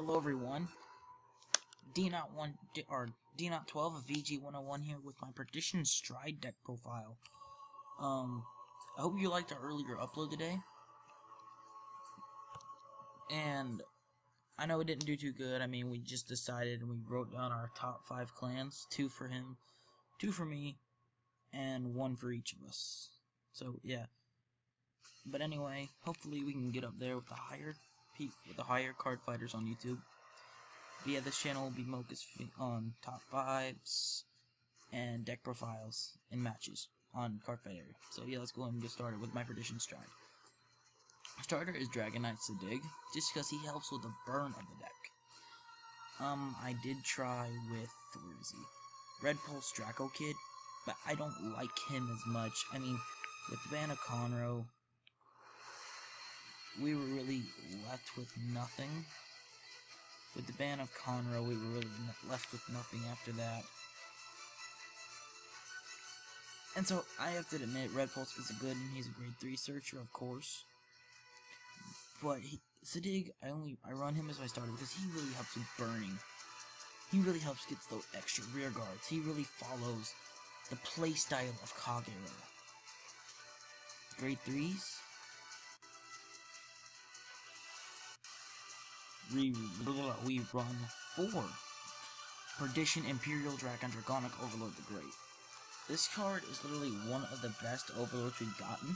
Hello everyone, D-Not1 or D-Not12 of VG101 here with my Perdition Stride deck profile. I hope you liked our earlier upload today. And I know it didn't do too good. I mean, we just decided and we wrote down our top 5 clans, 2 for him, 2 for me, and 1 for each of us. So yeah. But anyway, hopefully we can get up there with the higher card fighters on YouTube. But yeah, this channel will be focused on top 5s and deck profiles and matches on CARDFIGHT area. So yeah, let's go ahead and get started with my Perdition Stride. Our starter is Dragon Knight Sadig, just because he helps with the burn of the deck. I did try with, where is he? Red Pulse Draco Kid, but I don't like him as much. I mean, with the ban of Conroe, we were really left with nothing. With the ban of Conroe, we were really left with nothing after that. And so, I have to admit, Red Pulse is he's a grade 3 searcher, of course. But Sadig, I run him as my starter because he really helps with burning. He really helps get those extra rear guards. He really follows the playstyle of Kagero. Grade 3s? We run 4 Perdition Imperial Dragon Draconic Overlord the Great. This card is literally one of the best overlords we've gotten,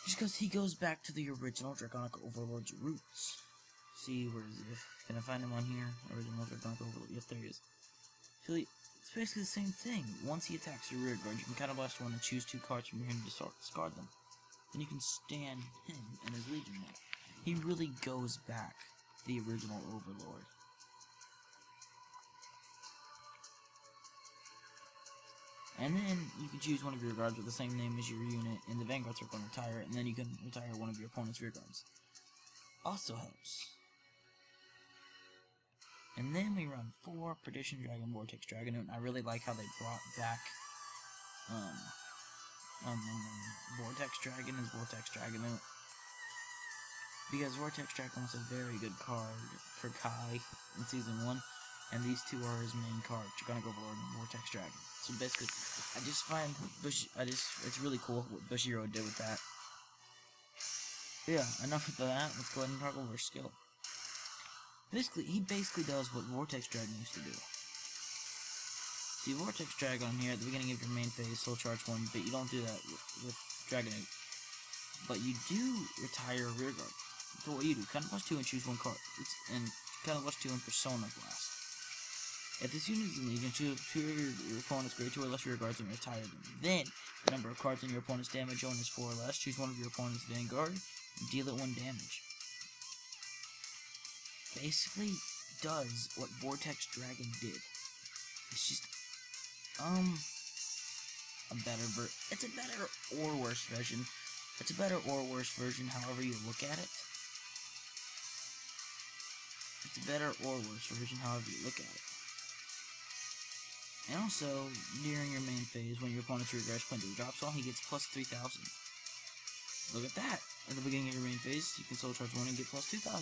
just because he goes back to the original Draconic Overlord's roots. See, where is he? Can I find him on here? Original Draconic Overlord. Yes, there he is. So it's basically the same thing. Once he attacks your rear guard, you can counterblast one and choose 2 cards from your hand to discard them. Then you can stand him and his Legion there. He really goes back to the original Overlord. And then you can choose one of your guards with the same name as your unit in the Vanguard circle and retire it, and then you can retire one of your opponent's rear guards. Also helps. And then we run 4 Perdition Dragon Vortex Dragonoot, and I really like how they brought back Vortex Dragon as Vortex Dragonoot. Because Vortex Dragon was a very good card for Kai in Season 1, and these 2 are his main cards, Draconic Overlord and Vortex Dragon. So basically, I just find it's really cool what Bushiro did with that. Yeah, enough of that, let's go ahead and talk over skill. He basically does what Vortex Dragon used to do. See, Vortex Dragon here at the beginning of your main phase, Soul Charge 1, but you don't do that with Dragonoot. But you do retire a rear guard. So what you do, counterblast 2 and choose 1 card. And counterblast 2 and Persona Blast. If this unit is in Legion, choose 2 of your opponent's grade 2 or less rear guards and retire them. Then, the number of cards in your opponent's damage zone is 4 or less. Choose one of your opponent's Vanguard and deal it 1 damage. Basically, does what Vortex Dragon did. It's just, it's a better or worse version. It's a better or worse version, however you look at it. It's a better or worse version, however you look at it. And also, during your main phase, when your opponent's rear guards play into a drop zone, he gets plus 3,000. Look at that! At the beginning of your main phase, you can soul charge 1 and get plus 2,000.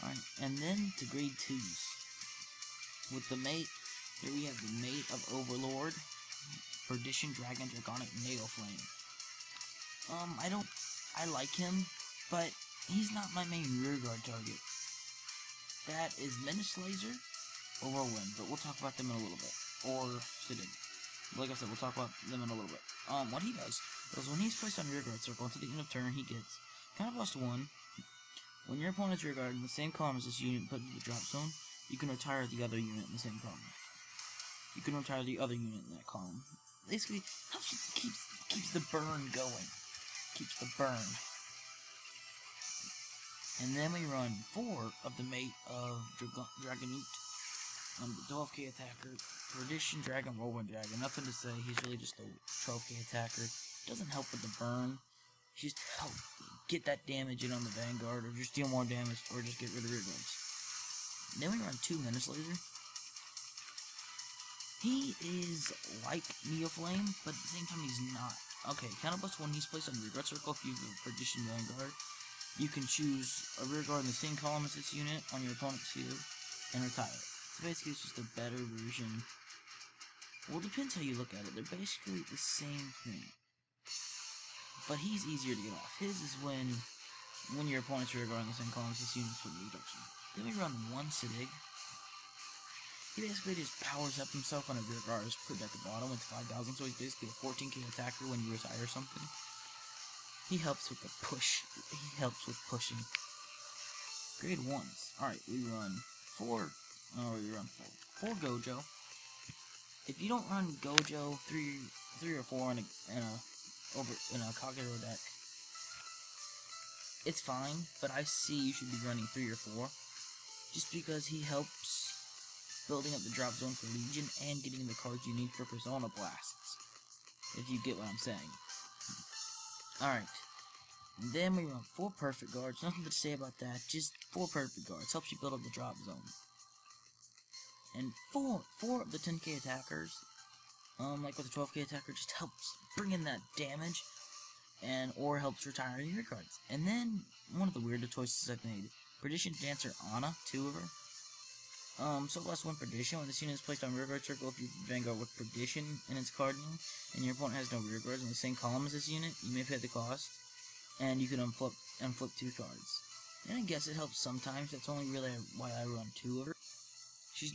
Alright, and then to grade 2s. With the mate, here we have the mate of Overlord, Perdition Dragon Draconic Nail Flame. I like him, but he's not my main rearguard target. That is Menace Laser or Whirlwind, but we'll talk about them in a little bit. Or Sadig. Like I said, we'll talk about them in a little bit. What he does is when he's placed on rearguard circle until the end of turn, he gets counterblast 1. When your opponent's rearguard in the same column as this unit put into the drop zone, you can retire the other unit in the same column. You can retire the other unit in that column. Basically, helps keeps the burn going. Keeps the burn. And then we run 4 of the mate of Dragonoot. The 12k attacker, Perdition Dragon Whirlwind Dragon. Nothing to say, he's really just a 12k attacker. Doesn't help with the burn. He just help get that damage in on the Vanguard, or just deal more damage, or just get rid of rear guards. Then we run 2 Menace Laser. He is like Neoflame, but at the same time he's not. Okay, counterblast 1, he's placed on the rearguard circle if you use the Perdition Vanguard. you can choose a rear guard in the same column as this unit on your opponent's field and retire it. So basically it's just a better version. Well, it depends how you look at it. They're basically the same thing. But he's easier to get off. His is when your opponent's rear guard in the same column as this unit's for reduction. Then we run one Sig. He basically just powers up himself on a rear guard is put at the bottom with 5,000, so he's basically a 14k attacker when you retire something. He helps with the push. He helps with pushing. Grade 1s. Alright, we run 4. Oh, we run 4. 4 Gojo. If you don't run Gojo, 3 or 4 in a Kagero deck, it's fine, but I see you should be running 3 or 4, just because he helps building up the drop zone for Legion and getting the cards you need for Persona Blasts, if you get what I'm saying. Alright, then we run 4 Perfect Guards. Nothing to say about that, just 4 Perfect Guards. Helps you build up the drop zone. And 4 of the 10k attackers, like with the 12k attacker, just helps bring in that damage, or helps retire your cards. And then, one of the weirder choices I've made, Perdition Dancer Ana, 2 of her. So plus 1 Perdition. When this unit is placed on rearguard circle, if you Vanguard with Perdition in its card name, and your opponent has no rearguards in the same column as this unit, you may pay the cost, and you can unflip 2 cards. And I guess it helps sometimes. That's only really why I run 2 of her. She's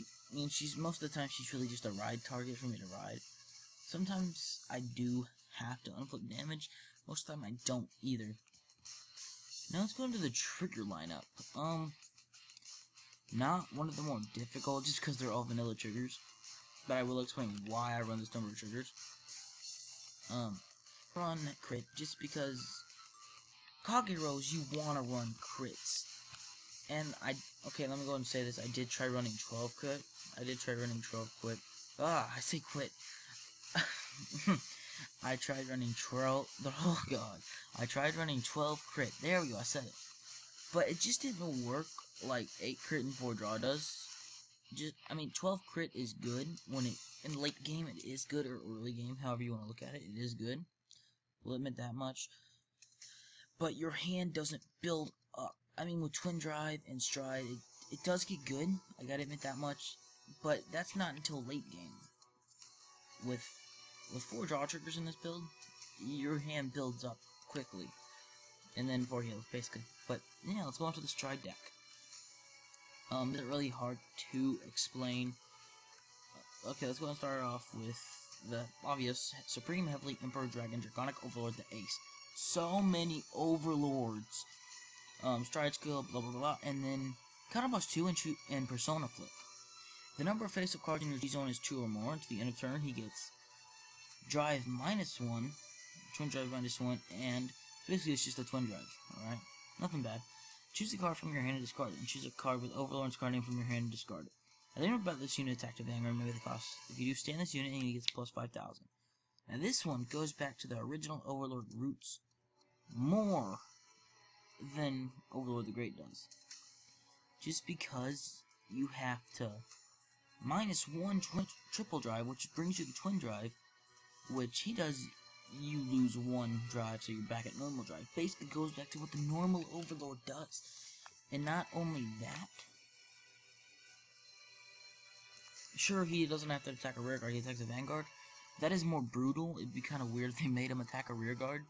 most of the time she's really just a ride target for me to ride. Sometimes I do have to unflip damage. Most of the time I don't either. Now let's go into the trigger lineup. Not one of the more difficult, just because they're all vanilla triggers. But I will explain why I run this number of triggers. Run crit, just because Kageros, you want to run crits. And okay, let me go ahead and say this. I did try running 12 quit. I say quit. I tried running 12. Oh god. I tried running 12 crit. There we go. I said it. But it just didn't work like 8 crit and 4 draw does. 12 crit is good when in late game it is good, or early game, however you want to look at it. It is good. We'll admit that much. But your hand doesn't build up. With Twin Drive and Stride, it does get good. I gotta admit that much. But that's not until late game. With 4 draw triggers in this build, your hand builds up quickly. And then 4 heals, basically. But, yeah, let's go on to the Stride deck. It's really hard to explain. Okay, let's go and start off with the obvious Supreme Heavily Emperor Dragon Draconic Overlord, the Ace. So many Overlords. Stride skill, blah blah blah, and then Counterboss 2 and Persona Flip. The number of face-up cards in your G-Zone is 2 or more. To the end of turn, he gets Drive -1, Twin Drive -1, and basically it's just a Twin Drive, alright? Nothing bad. Choose a card from your hand and discard it, and choose a card with Overlord's card name from your hand and discard it. I think about this unit attack to Vanguard, maybe the cost. If you do stand this unit, he gets plus 5,000. Now this one goes back to the original Overlord roots more than Overlord the Great does. Just because you have to -1 triple drive, which brings you the Twin Drive, which he does, you lose 1 drive, so you're back at normal drive. Basically goes back to what the normal Overlord does. And not only that, sure, he doesn't have to attack a rear guard, he attacks a Vanguard. That is more brutal. It'd be kind of weird if they made him attack a rear guard,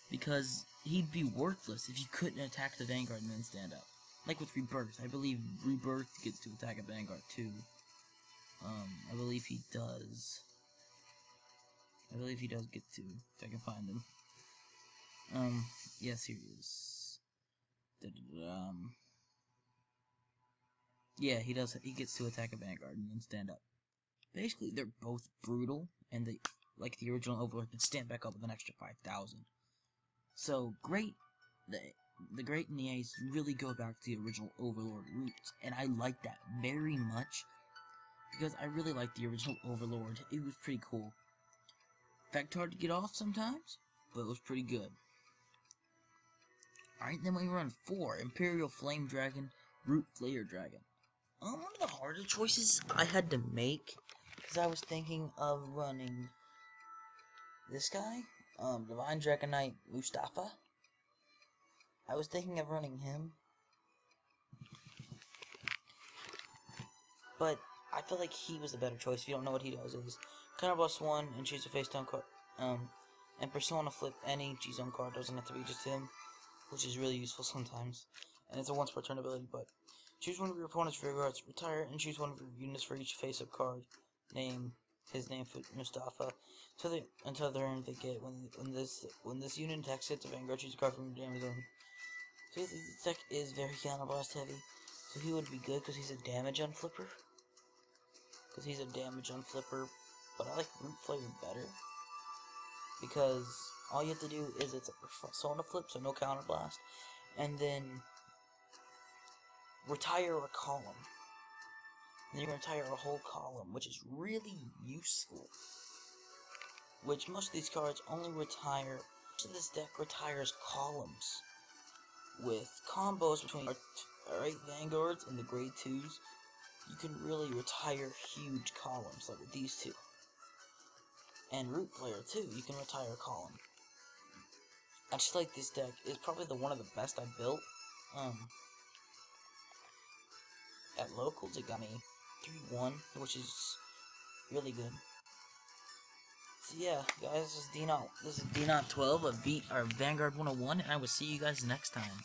because he'd be worthless if you couldn't attack the Vanguard and then stand up. Like with Rebirth. I believe Rebirth gets to attack a Vanguard too. I believe he does. Get to, if I can find him. Yes, here he is. Yeah, he does. He gets to attack a Vanguard and then stand up. Basically, they're both brutal, and they, like the original Overlord, can stand back up with an extra 5,000. So, great. The Great and the Ace really go back to the original Overlord roots, and I like that very much, because I really like the original Overlord. It was pretty cool. In fact, hard to get off sometimes, but it was pretty good. Alright, then we run 4 Imperial Flame Dragon, Root Flayer Dragon. One of the harder choices I had to make, because I was thinking of running this guy, Divine Dragonite Mustafa. I was thinking of running him, but I feel like he was the better choice. If you don't know what he does, is counterblast 1 and choose a face down card. And Persona flip any G-Zone card, doesn't have to be just him, which is really useful sometimes. And it's a once per turn ability, but choose one of your opponent's Vanguards, retire, and choose one of your units for each face-up card. Name his name for Mustafa. Until the end they get when this unit attacks hits a Vanguard, choose a card from your damage zone. So this deck is very counterblast heavy, so he would be good because he's a damage on flipper. But I like Root Flare better because all you have to do is it's a Persona flip, so no counterblast, and then retire a column. And you can retire a whole column, which is really useful. Which most of these cards only retire. Most of this deck retires columns. With combos between our 8 Vanguards and the grade 2s, you can really retire huge columns, like with these two. And Root Flare too, you can retire a column. I just like this deck. It's probably one of the best I built. At locals, it got me 3-1, which is really good. So yeah, guys, this is D-Not 12 of Vanguard 101, and I will see you guys next time.